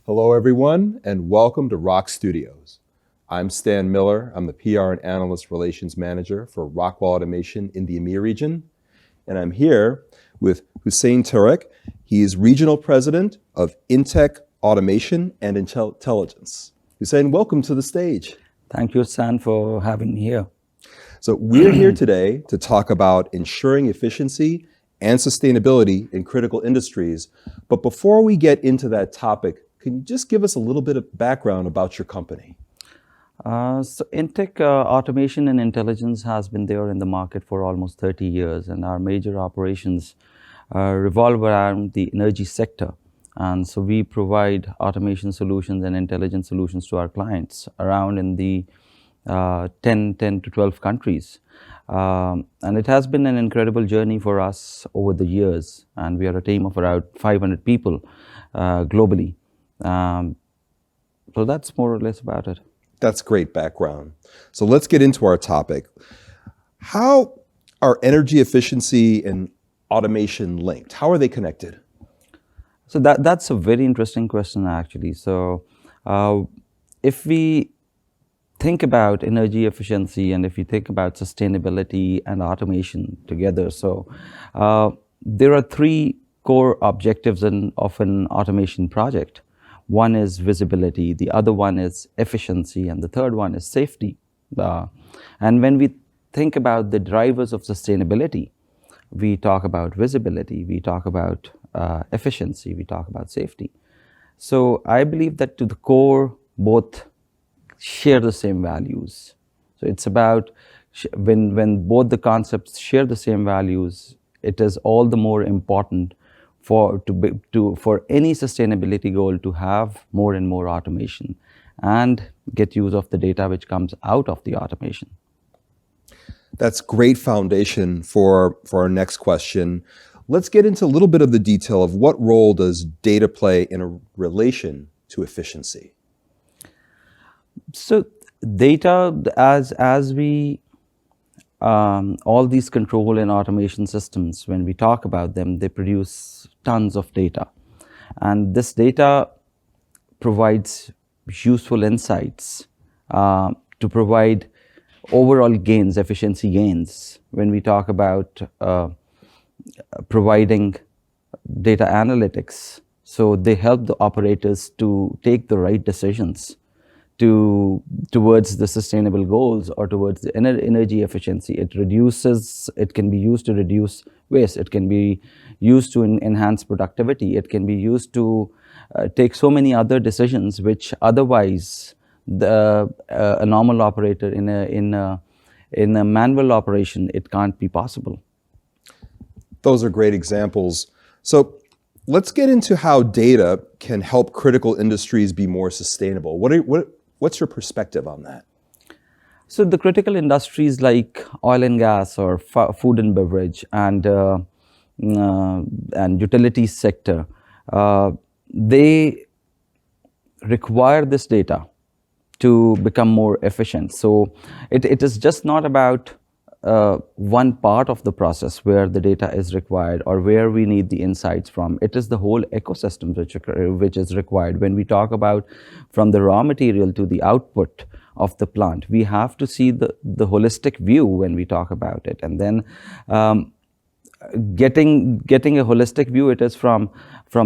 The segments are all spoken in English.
Hello, everyone, and welcome to Rock Studios. I'm Stan Miller. I'm the PR and Analyst Relations Manager for Rockwell Automation in the EMEA region. And I'm here with Huseyn Tarek. He is Regional President of Intech Automation and Intelligence. Huseyn, welcome to the stage. Thank you, Stan, for having me here. So we're here today to talk about ensuring efficiency and sustainability in critical industries. But before we get into that topic, can you just give us a little bit of background about your company? So Intech Automation and Intelligence has been there in the market for almost 30 years, and our major operations revolve around the energy sector. And so we provide automation solutions and intelligence solutions to our clients around in the 10 to 12 countries. And it has been an incredible journey for us over the years, and we are a team of around 500 people globally. So that's more or less about it. That's great background. So let's get into our topic. How are energy efficiency and automation linked? How are they connected? So that's a very interesting question, actually. So if we think about energy efficiency and if we think about sustainability and automation together, so there are three core objectives of an automation project. One is visibility, the other one is efficiency, and the third one is safety. And when we think about the drivers of sustainability, we talk about visibility, we talk about efficiency, we talk about safety. So I believe that to the core, both share the same values. So it's about when both the concepts share the same values, it is all the more important for any sustainability goal to have more and more automation and get use of the data which comes out of the automation. That's great foundation for our next question. Let's get into a little bit of the detail of what role does data play in a relation to efficiency? So data, as we all these control and automation systems, when we talk about them, they produce tons of data. And this data provides useful insights to provide overall gains, efficiency gains. When we talk about providing data analytics, so they help the operators to take the right decisions towards the sustainable goals or towards the energy efficiency. It can be used to reduce waste. It can be used to enhance productivity. It can be used to take so many other decisions which otherwise a normal operator in a manual operation, it can't be possible. Those are great examples. So let's get into how data can help critical industries be more sustainable. What's your perspective on that? So the critical industries like oil and gas or food and beverage and utility sector, they require this data to become more efficient. So it is just not about one part of the process where the data is required or where we need the insights from. It is the whole ecosystem which is required. When we talk about from the raw material to the output of the plant, we have to see the holistic view when we talk about it. And then getting a holistic view, it is from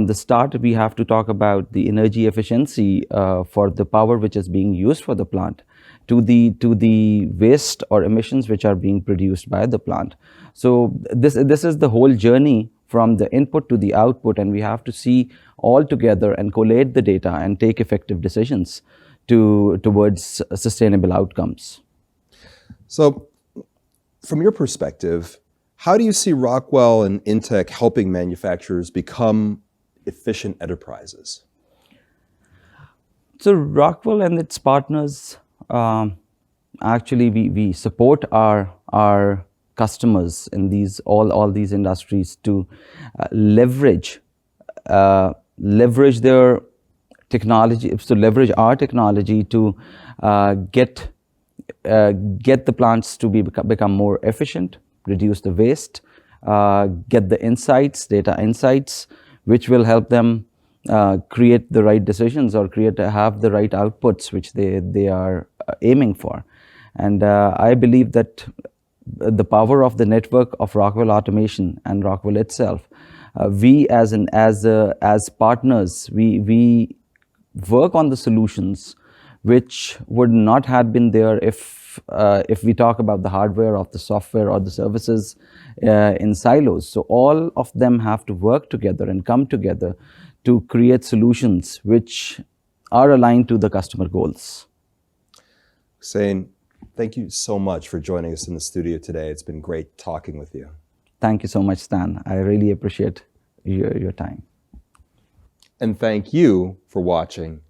the start, we have to talk about the energy efficiency for the power which is being used for the plant, to the waste or emissions which are being produced by the plant. So this is the whole journey from the input to the output, and we have to see all together and collate the data and take effective decisions towards sustainable outcomes. So from your perspective, how do you see Rockwell and Intech helping manufacturers become efficient enterprises? So Rockwell and its partners, actually we support our customers in all these industries to leverage their technology, to leverage our technology to get the plants to become more efficient, reduce the waste, get the insights, data insights, which will help them create the right decisions or have the right outputs which they are aiming for. And I believe that the power of the network of Rockwell Automation and Rockwell itself, we as partners, we work on the solutions which would not have been there if we talk about the hardware of the software or the services in silos. So all of them have to work together and come together to create solutions which are aligned to the customer goals. Huseyn, thank you so much for joining us in the studio today. It's been great talking with you. Thank you so much, Stan. I really appreciate your time. And thank you for watching.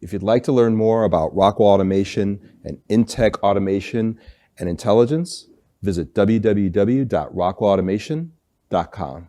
If you'd like to learn more about Rockwell Automation and Intech Automation and Intelligence, visit www.rockwellautomation.com.